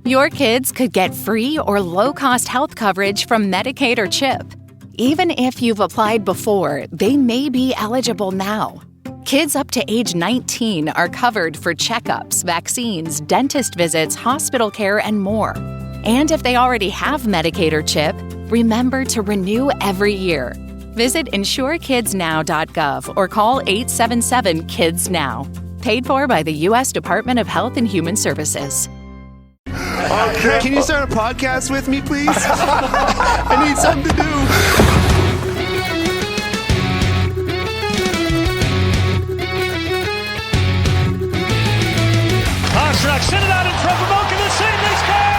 Your kids could get free or low-cost health coverage from Medicaid or CHIP. Even if you've applied before, they may be eligible now. Kids up to age 19 are covered for checkups, vaccines, dentist visits, hospital care, and more. And if they already have Medicaid or CHIP, remember to renew every year. Visit insurekidsnow.gov or call 877-KIDS-NOW. Paid for by the U.S. Department of Health and Human Services. Okay. Can you start a podcast with me, please? I need something to do. Pastrnak sent it out in front of Malkin to save. They score!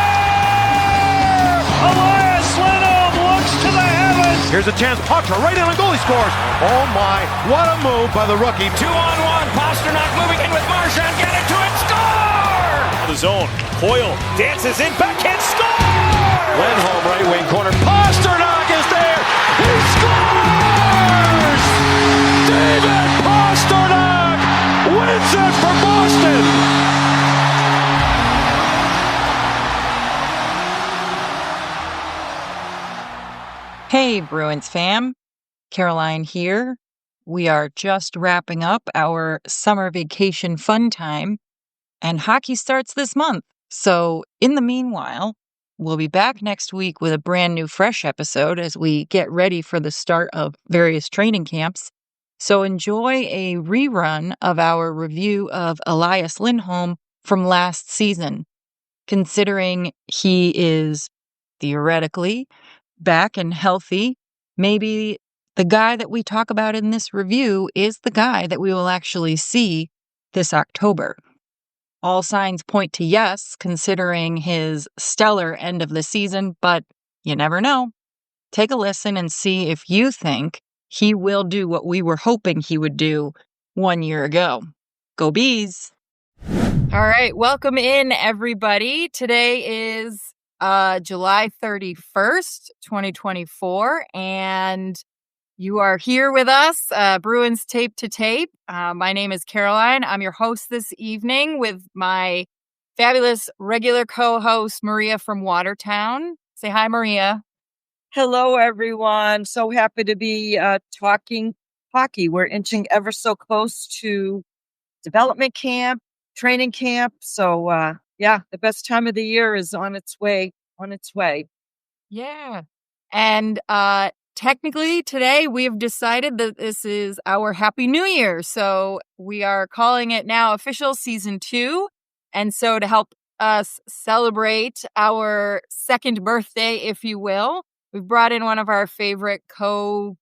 Elias Lindholm looks to the heavens. Here's a chance. Patra right in on goal. He scores. Oh my! What a move by the rookie. 2-on-1. Pastrnak moving in with Marchand. Get it to it. Score! The zone. Coyle dances in. Backhand. Score! Lindholm right wing corner. Pastrnak is there. He scores! David Pastrnak wins it for Boston. Hey, Bruins fam. Karoline here. We are just wrapping up our summer vacation fun time, and hockey starts this month. So, in the meanwhile, we'll be back next week with a brand new fresh episode as we get ready for the start of various training camps. So, enjoy a rerun of our review of Elias Lindholm from last season. Considering he is theoretically back and healthy, maybe the guy that we talk about in this review is the guy that we will actually see this October. All signs point to yes, considering his stellar end of the season, but you never know. Take a listen and see if you think he will do what we were hoping he would do 1 year ago. Go Bees! All right, welcome in, everybody. Today is July 31st, 2024, and you are here with us, Bruins Tape to Tape. My name is Karoline. I'm your host this evening with my fabulous regular co-host, Maria from Watertown. Say hi, Maria. Hello, everyone. So happy to be talking hockey. We're inching ever so close to development camp, training camp. So, the best time of the year is on its way. Yeah. And technically today we've decided that this is our Happy New Year. So we are calling it now official season 2. And so to help us celebrate our second birthday, if you will, we've brought in one of our favorite co-guests,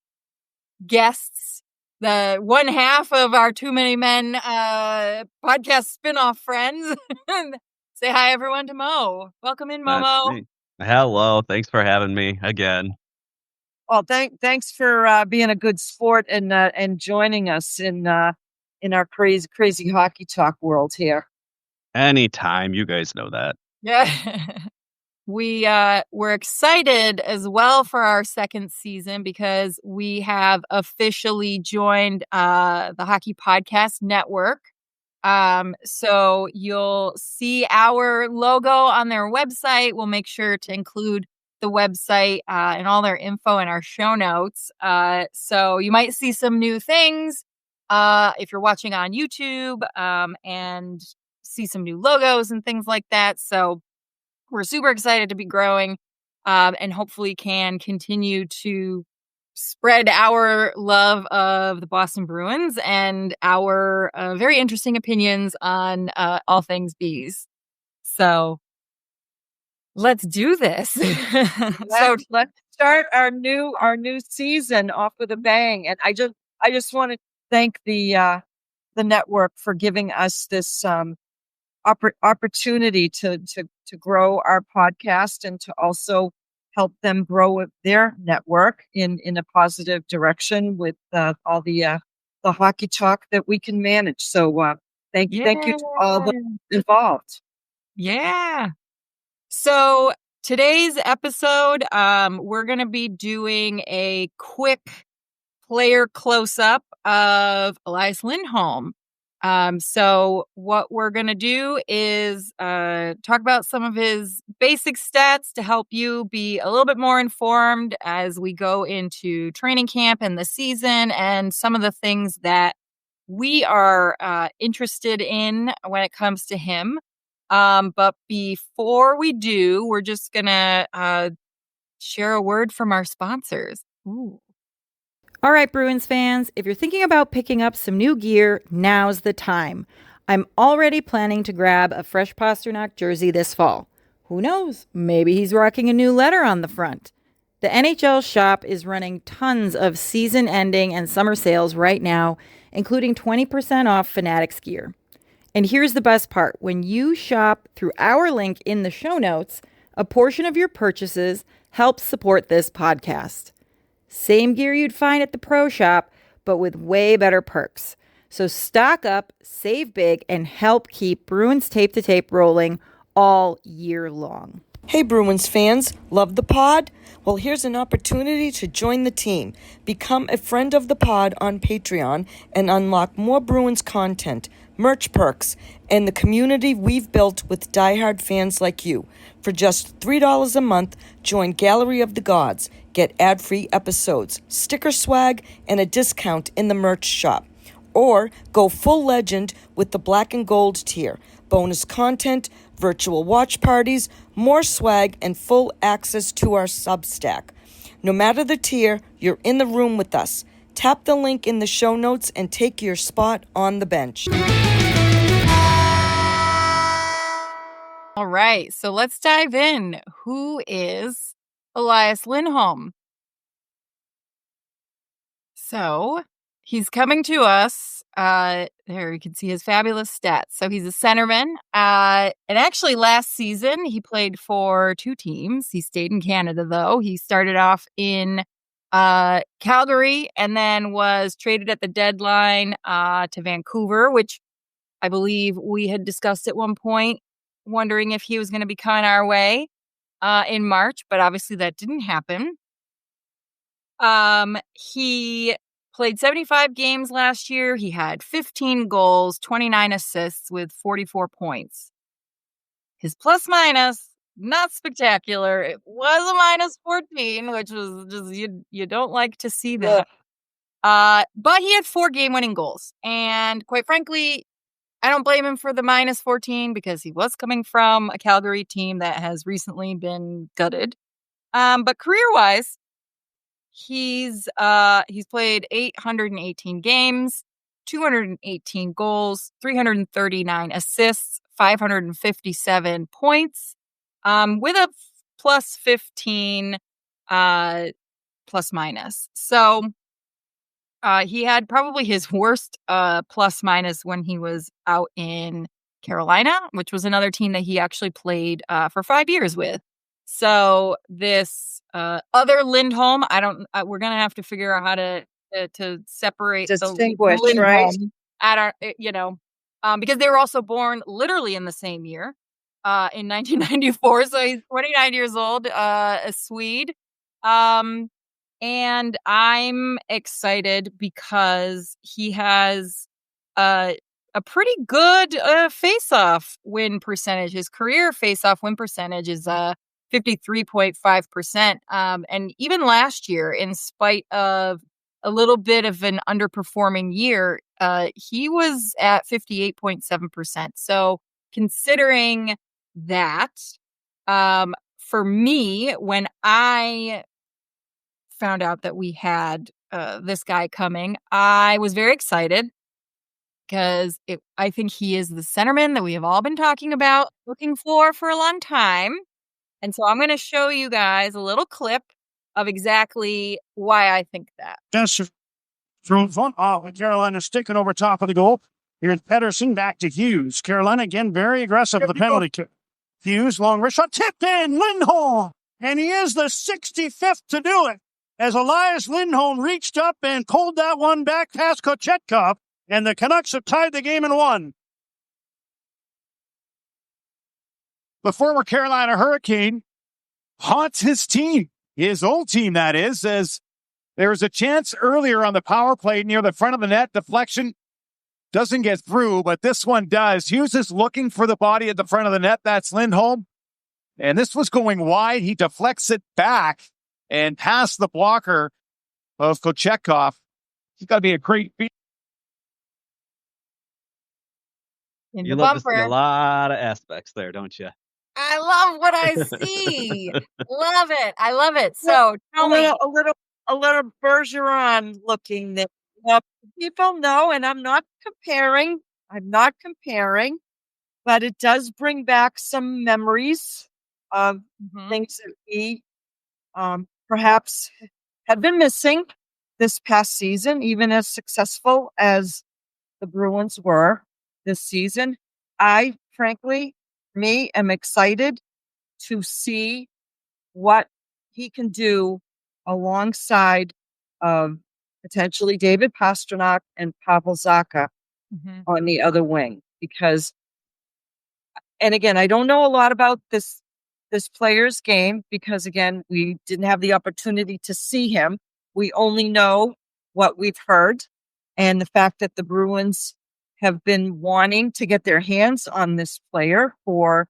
the one half of our Too Many Men podcast spinoff friends. Say hi, everyone, to Mo. Welcome in, Momo. Hello. Thanks for having me again. Well, thanks for being a good sport and joining us in our crazy hockey talk world here. Anytime. You guys know that. Yeah. We're excited as well for our second season because we have officially joined the Hockey Podcast Network. So you'll see our logo on their website. We'll make sure to include the website and all their info in our show notes. So you might see some new things if you're watching on YouTube and see some new logos and things like that. So we're super excited to be growing and hopefully can continue to spread our love of the Boston Bruins and our very interesting opinions on all things bees. So let's do this. Let's start our new season off with a bang. And I just want to thank the network for giving us this opportunity to grow our podcast and to also help them grow their network in a positive direction with all the hockey talk that we can manage. So thank you to all the involved. Yeah. So today's episode, we're going to be doing a quick player close-up of Elias Lindholm. So what we're going to do is talk about some of his basic stats to help you be a little bit more informed as we go into training camp and the season, and some of the things that we are interested in when it comes to him. But before we do, we're just going to share a word from our sponsors. Ooh. All right, Bruins fans, if you're thinking about picking up some new gear, now's the time. I'm already planning to grab a fresh Pasternak jersey this fall. Who knows? Maybe he's rocking a new letter on the front. The NHL shop is running tons of season-ending and summer sales right now, including 20% off Fanatics gear. And here's the best part. When you shop through our link in the show notes, a portion of your purchases helps support this podcast. Same gear you'd find at the pro shop, but with way better perks. So stock up, save big, and help keep Bruins Tape to Tape rolling all year long. Hey Bruins fans, love the pod? Well, here's an opportunity to join the team. Become a friend of the pod on Patreon and unlock more Bruins content, merch perks, and the community we've built with diehard fans like you. For just $3 a month, join Gallery of the Gods. Get ad-free episodes, sticker swag, and a discount in the merch shop. Or go full legend with the black and gold tier. Bonus content, virtual watch parties, more swag, and full access to our Substack. No matter the tier, you're in the room with us. Tap the link in the show notes and take your spot on the bench. All right, so let's dive in. Who is Elias Lindholm? So he's coming to us. There you can see his fabulous stats. So he's a centerman. And actually last season he played for two teams. He stayed in Canada though. He started off in Calgary and then was traded at the deadline to Vancouver, which I believe we had discussed at one point, wondering if he was going to be coming our way in March, but obviously that didn't happen. He played 75 games last year. He had 15 goals, 29 assists with 44 points. His plus minus, not spectacular. It was a minus 14, which was just, you don't like to see that. But he had 4 game-winning goals. And quite frankly, I don't blame him for the minus 14 because he was coming from a Calgary team that has recently been gutted. But career-wise, he's played 818 games, 218 goals, 339 assists, 557 points, with a plus 15 plus minus. So he had probably his worst plus minus when he was out in Carolina, which was another team that he actually played for 5 years with. So this other Lindholm, we're gonna have to figure out how to separate, distinguish, the Lindholm right? At our, because they were also born literally in the same year, in 1994. So he's 29 years old, a Swede. And I'm excited because he has a pretty good face-off win percentage. His career face-off win percentage is 53.5%. And even last year, in spite of a little bit of an underperforming year, he was at 58.7%. So considering that, for me, when I found out that we had this guy coming, I was very excited because I think he is the centerman that we have all been talking about, looking for a long time. And so I'm going to show you guys a little clip of exactly why I think that. Just thrown front off with Carolina sticking over top of the goal. Here's Pedersen back to Hughes. Carolina again very aggressive with the penalty kick. Hughes, long wrist shot, tipped in, Lindholm. And he is the 65th to do it. As Elias Lindholm reached up and pulled that one back past Kochetkov, and the Canucks have tied the game in 1. The former Carolina Hurricane haunts his team, his old team that is, as there was a chance earlier on the power play near the front of the net, deflection doesn't get through, but this one does. Hughes is looking for the body at the front of the net. That's Lindholm. And this was going wide. He deflects it back and past the blocker of Kochetkov. He's got to be a great beat. In You the love to see a bumper. lot of aspects there, don't you? I love what I see. Love it. I love it. So tell me. A little Bergeron looking there. People know, and I'm not comparing, but it does bring back some memories of things that we perhaps had been missing this past season, even as successful as the Bruins were this season. I, frankly, am excited to see what he can do alongside of potentially David Pastrnak and Pavel Zacha on the other wing. Because, and again, I don't know a lot about this player's game because, again, we didn't have the opportunity to see him. We only know what we've heard, and the fact that the Bruins have been wanting to get their hands on this player for,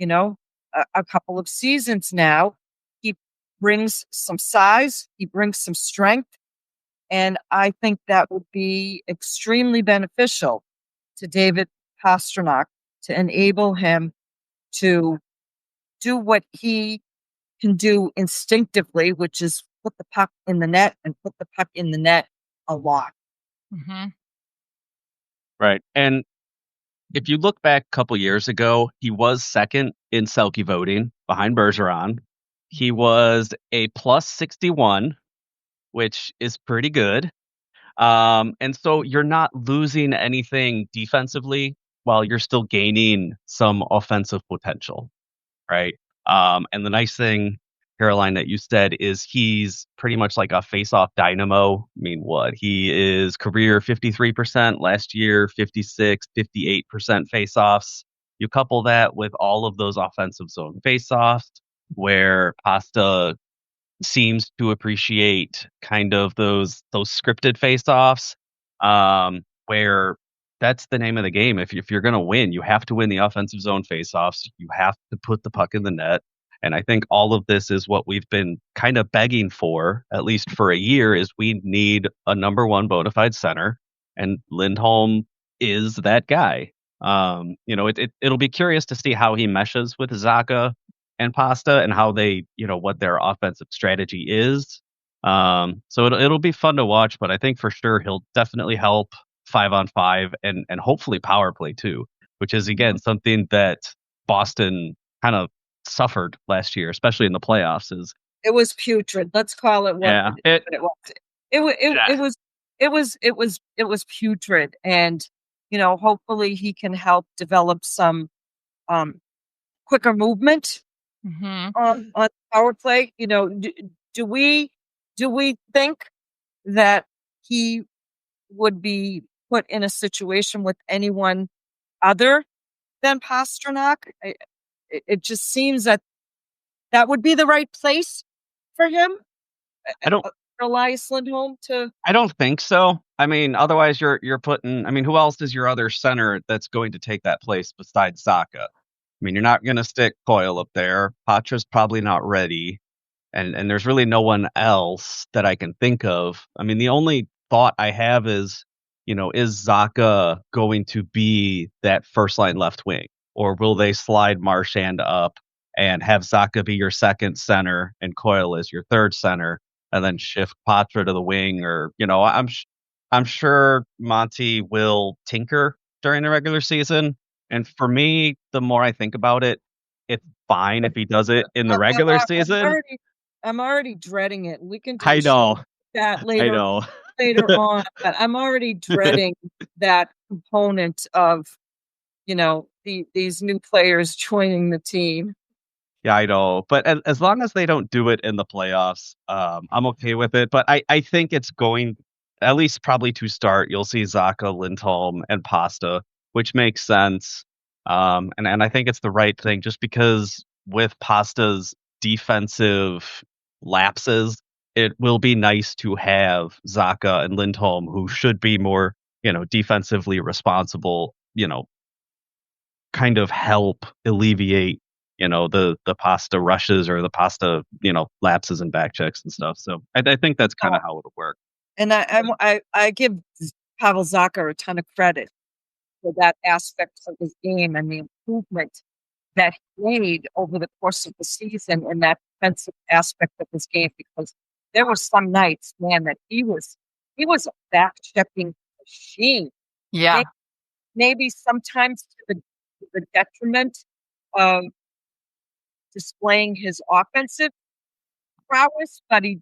a couple of seasons now. He brings some size, he brings some strength, and I think that would be extremely beneficial to David Pastrnak to enable him to do what he can do instinctively, which is put the puck in the net and put the puck in the net a lot. Right. And if you look back a couple years ago, he was second in Selke voting behind Bergeron. He was a plus 61, which is pretty good. And so you're not losing anything defensively while you're still gaining some offensive potential, right? And the nice thing, Karoline, that you said is he's pretty much like a face-off dynamo. I mean, what? He is career 53%, last year 56, 58% face-offs. You couple that with all of those offensive zone face-offs where Pasta seems to appreciate kind of those scripted face-offs, where that's the name of the game. If you're going to win, you have to win the offensive zone face-offs. You have to put the puck in the net. And I think all of this is what we've been kind of begging for, at least for a year, is we need a number one bona fide center. And Lindholm is that guy. It'll be curious to see how he meshes with Zacha and Pasta and how they, what their offensive strategy is. So it'll be fun to watch, but I think for sure he'll definitely help 5-on-5 and hopefully power play too, which is again something that Boston kind of suffered last year, especially in the playoffs. It was putrid. Let's call it what it was. It was putrid, and hopefully he can help develop some quicker movement on power play. Do we think that he would be put in a situation with anyone other than Pastrnak? It just seems that would be the right place for him. Elias Lindholm I don't think so. I mean, otherwise you're putting. I mean, who else is your other center that's going to take that place besides Zacha? I mean, you're not going to stick Coyle up there. Patra's probably not ready, and there's really no one else that I can think of. I mean, the only thought I have is, is Zacha going to be that first line left wing? Or will they slide Marchand up and have Zacha be your second center and Coyle as your third center, and then shift Patra to the wing? Or I'm sure Monty will tinker during the regular season. And for me, the more I think about it, it's fine if he does it in the regular season. I'm already dreading it. We can do I know that later on, but I'm already dreading that component of these new players joining the team. Yeah, I know. But as long as they don't do it in the playoffs, I'm okay with it. But I think it's going, at least probably to start, you'll see Zacha, Lindholm, and Pasta, which makes sense. And I think it's the right thing just because with Pasta's defensive lapses, it will be nice to have Zacha and Lindholm, who should be more defensively responsible, kind of help alleviate, the pasta rushes or the pasta, lapses and back checks and stuff. So I think that's kind of how it'll work. And I give Pavel Zacha a ton of credit for that aspect of his game and the improvement that he made over the course of the season in that defensive aspect of his game, because there were some nights, man, that he was a back checking machine. Yeah. Maybe sometimes to the detriment of displaying his offensive prowess, but the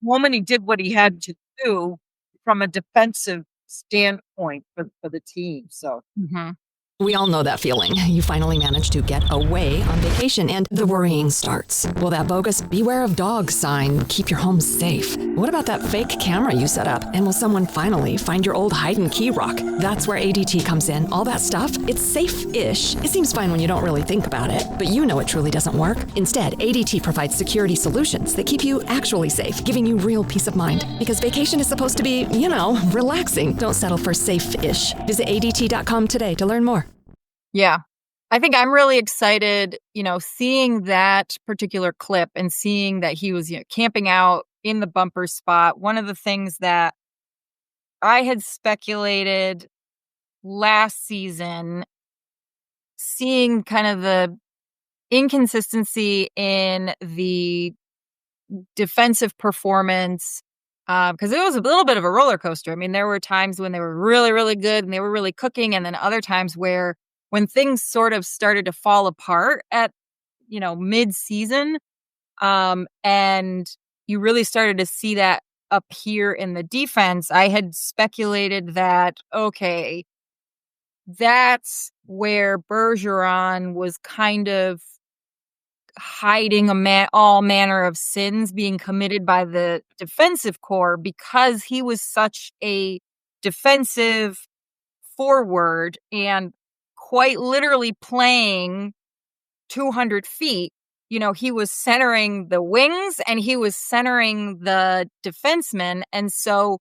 moment he did what he had to do from a defensive standpoint for the team. So We all know that feeling. You finally manage to get away on vacation and the worrying starts. Will that bogus "Beware of Dogs" sign keep your home safe? What about that fake camera you set up? And will someone finally find your old hide and key rock? That's where ADT comes in. All that stuff, it's safe-ish. It seems fine when you don't really think about it, but you know it truly doesn't work. Instead, ADT provides security solutions that keep you actually safe, giving you real peace of mind. Because vacation is supposed to be, relaxing. Don't settle for safe-ish. Visit ADT.com today to learn more. Yeah. I think I'm really excited, seeing that particular clip and seeing that he was camping out in the bumper spot. One of the things that I had speculated last season, seeing kind of the inconsistency in the defensive performance, because it was a little bit of a roller coaster. I mean, there were times when they were really, really good and they were really cooking, and then other times where when things sort of started to fall apart at, mid-season, and you really started to see that appear in the defense, I had speculated that, okay, that's where Bergeron was kind of hiding all manner of sins being committed by the defensive core, because he was such a defensive forward and quite literally playing 200 feet. He was centering the wings and he was centering the defensemen. And so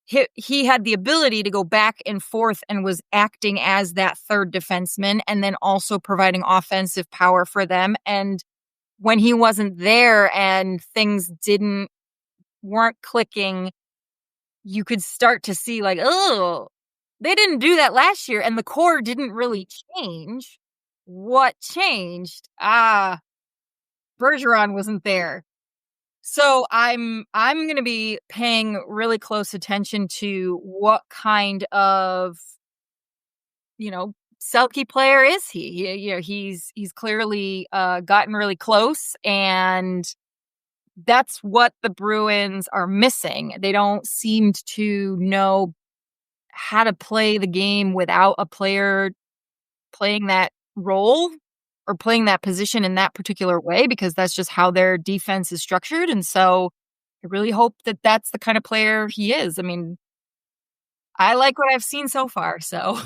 he had the ability to go back and forth and was acting as that third defenseman and then also providing offensive power for them. And when he wasn't there and things weren't clicking, you could start to see like, oh, they didn't do that last year, and the core didn't really change. What changed? Bergeron wasn't there. So I'm going to be paying really close attention to what kind of, Selke player is he? He's clearly gotten really close, and that's what the Bruins are missing. They don't seem to know how to play the game without a player playing that role or playing that position in that particular way, because that's just how their defense is structured. And so I really hope that that's the kind of player he is. I mean, I like what I've seen so far, so.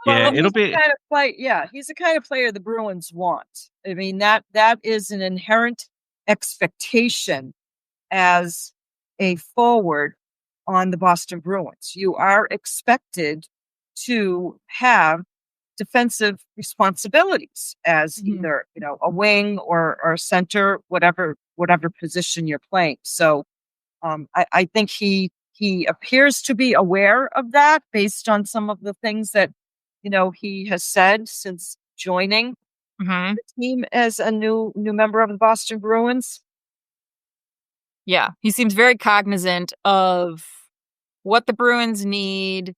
Yeah, it'll be kind of play. Yeah, he's the kind of player the Bruins want. I mean, that is an inherent expectation as a forward on the Boston Bruins. You are expected to have defensive responsibilities as either, a wing or a center, whatever position you're playing. So I think he appears to be aware of that based on some of the things that, he has said since joining the team as a new member of the Boston Bruins. Yeah, he seems very cognizant of what the Bruins need,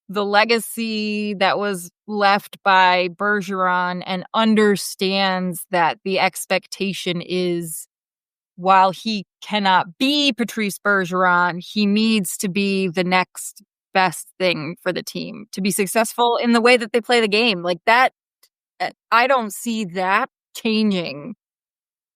the legacy that was left by Bergeron, and understands that the expectation is, while he cannot be Patrice Bergeron, he needs to be the next best thing for the team to be successful in the way that they play the game. Like that, I don't see that changing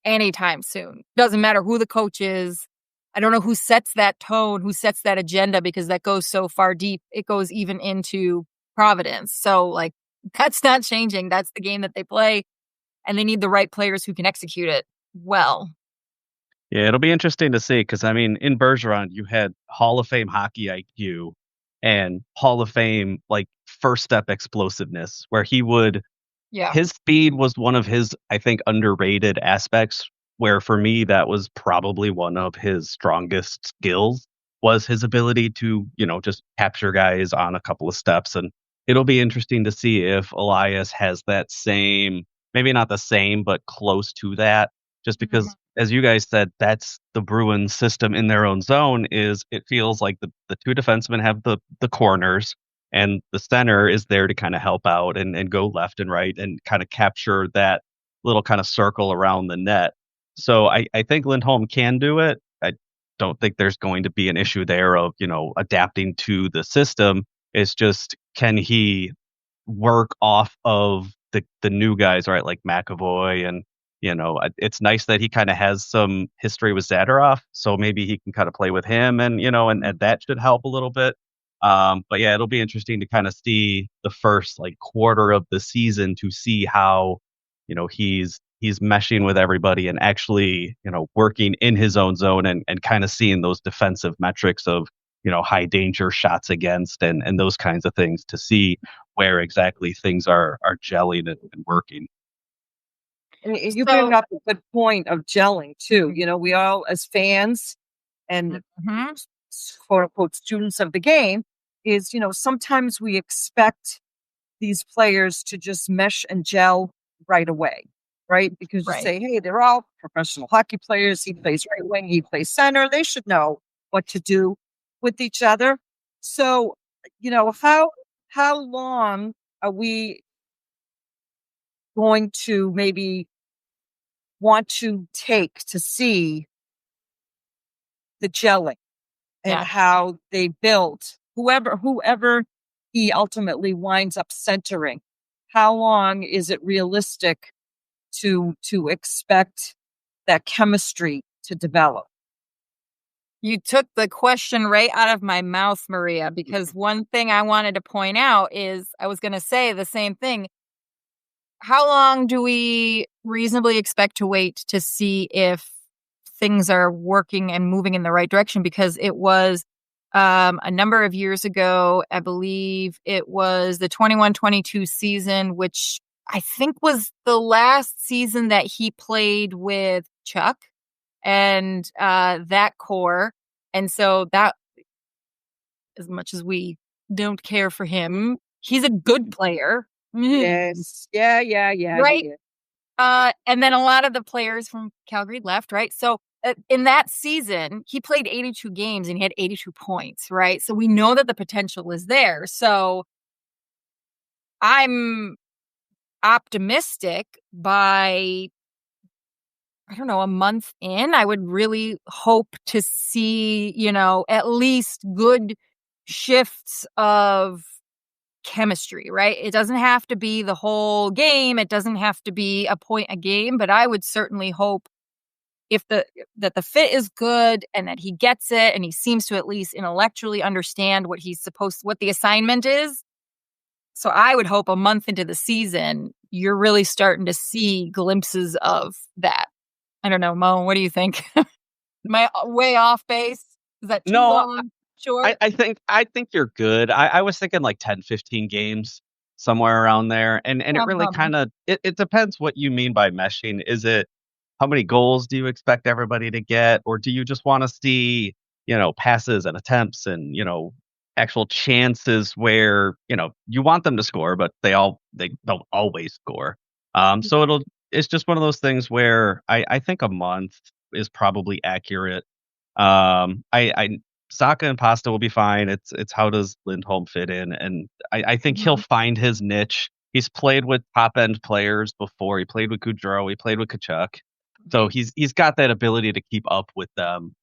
anytime soon. Doesn't matter who the coach is. I don't know who sets that tone, who sets that agenda, because that goes so far deep. It goes even into Providence. So like, that's not changing. That's the game that they play, and they need the right players who can execute it well. Yeah, it'll be interesting to see, because I mean, in Bergeron, you had Hall of Fame hockey IQ, and Hall of Fame, like first step explosiveness, where Yeah. his speed was one of his, I think, underrated aspects, where for me, that was probably one of his strongest skills was his ability to, just capture guys on a couple of steps. And it'll be interesting to see if Elias has that same, maybe not the same, but close to that, just because, as you guys said, that's the Bruins system in their own zone is it feels like the two defensemen have the corners and the center is there to kind of help out and go left and right and kind of capture that little kind of circle around the net. So I think Lindholm can do it. I don't think there's going to be an issue there of, adapting to the system. It's just, can he work off of the new guys, right? Like McAvoy and, it's nice that he kind of has some history with Zadorov. So maybe he can kind of play with him and that should help a little bit. But yeah, it'll be interesting to kind of see the first like quarter of the season to see how, he's meshing with everybody and actually, working in his own zone and kind of seeing those defensive metrics of, high danger shots against and those kinds of things to see where exactly things are gelling and working. And you bring up a good point of gelling too. We all as fans and quote unquote students of the game is, sometimes we expect these players to just mesh and gel right away, right? Because you say, hey, they're all professional hockey players. He plays right wing, he plays center. They should know what to do with each other. So, how long are we going to maybe want to take to see the gelling and how they build whoever he ultimately winds up centering? How long is it realistic to expect that chemistry to develop? You took the question right out of my mouth, Maria, because one thing I wanted to point out is I was going to say the same thing. How long do we reasonably expect to wait to see if things are working and moving in the right direction? Because it was a number of years ago, I believe it was the 21-22 season, which I think was the last season that he played with Chuck and that core. And so that, as much as we don't care for him, he's a good player. Yes. Yeah. Right. And then a lot of the players from Calgary left, right? So in that season, he played 82 games and he had 82 points, right? So we know that the potential is there. So I'm optimistic by, I don't know, a month in, I would really hope to see, at least good shifts of chemistry, right? It doesn't have to be the whole game. It doesn't have to be a point a game, but I would certainly hope that the fit is good and that he gets it and he seems to at least intellectually understand what the assignment is. So I would hope a month into the season, you're really starting to see glimpses of that. I don't know, Mo, what do you think? Am I way off base? Is that too long? Sure. I think you're good. I was thinking like 10, 15 games, somewhere around there. And it really kind of, it depends what you mean by meshing. Is it, how many goals do you expect everybody to get? Or do you just want to see, passes and attempts and, actual chances where, you want them to score, but they don't always score. So it's just one of those things where I think a month is probably accurate. Saka and Pasta will be fine. It's how does Lindholm fit in? And I think he'll find his niche. He's played with top end players before. He played with Gaudreau. He played with Kachuk. So he's got that ability to keep up with them.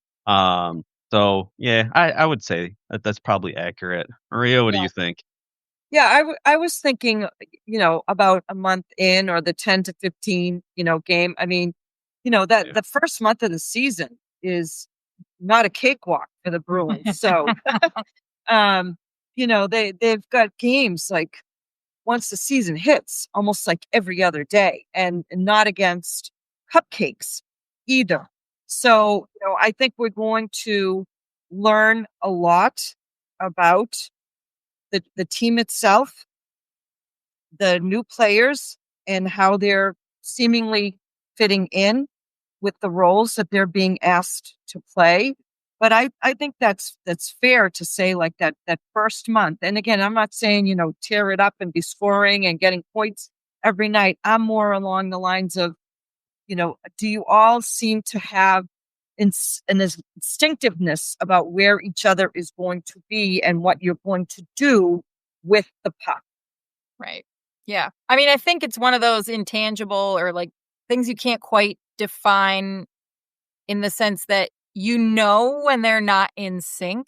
So yeah, I would say that's probably accurate. Maria, what do you think? Yeah, I was thinking, about a month in or the 10 to 15, game. I mean, that the first month of the season is not a cakewalk for the Bruins. So, they've got games like once the season hits, almost like every other day, and not against cupcakes either. So, I think we're going to learn a lot about the team itself, the new players, and how they're seemingly fitting in with the roles that they're being asked to play. But I think that's fair to say, like, that first month. And again, I'm not saying, tear it up and be scoring and getting points every night. I'm more along the lines of, do you all seem to have an instinctiveness about where each other is going to be and what you're going to do with the puck? Right. Yeah. I mean, I think it's one of those intangible or like things you can't quite define, in the sense that when they're not in sync.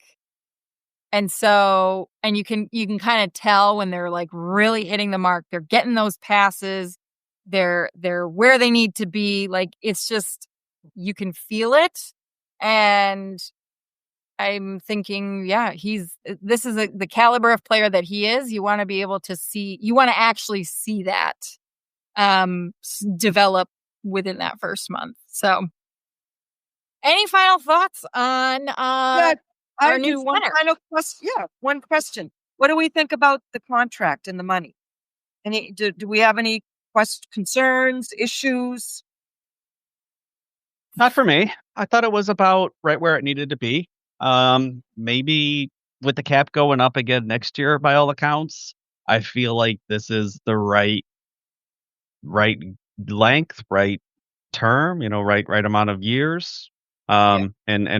And so, and you can kind of tell when they're like really hitting the mark. They're getting those passes. They're where they need to be. Like, it's just, you can feel it. And I'm thinking, yeah, this is the caliber of player that he is. You want to be able to see, you want to actually see that develop within that first month. So, any final thoughts on I new do. One center? final question. Yeah, one question. What do we think about the contract and the money? Do we have any concerns, issues? Not for me. I thought it was about right where it needed to be. Maybe with the cap going up again next year, by all accounts, I feel like this is the right length, right term, right amount of years, and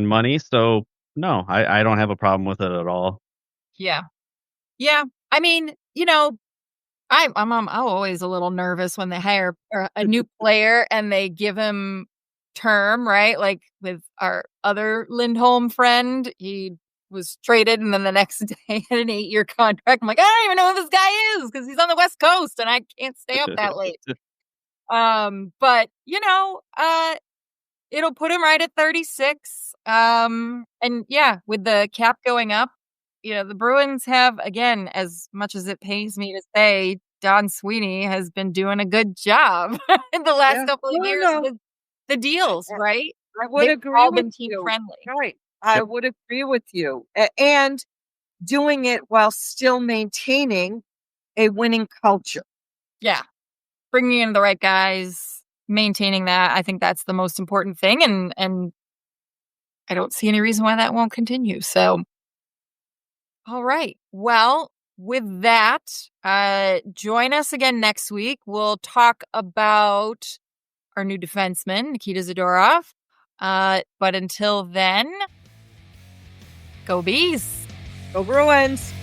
money. So no, I don't have a problem with it at all. Yeah. Yeah. I mean, I'm always a little nervous when they hire a new player and they give him term, right? Like with our other Lindholm friend, he was traded and then the next day had an 8-year contract. I'm like, I don't even know who this guy is because he's on the West Coast and I can't stay up that late. But it'll put him right at 36. And yeah, with the cap going up, the Bruins have, again, as much as it pains me to say, Don Sweeney has been doing a good job in the last couple of years with the deals, right? I would They've agree all with been team you. friendly. Right. I would agree with you. And doing it while still maintaining a winning culture. Yeah. Bringing in the right guys, maintaining that. I think that's the most important thing. And I don't see any reason why that won't continue. So, all right. Well, with that, join us again next week. We'll talk about our new defenseman, Nikita Zadorov. But until then, go Bees. Go Bruins.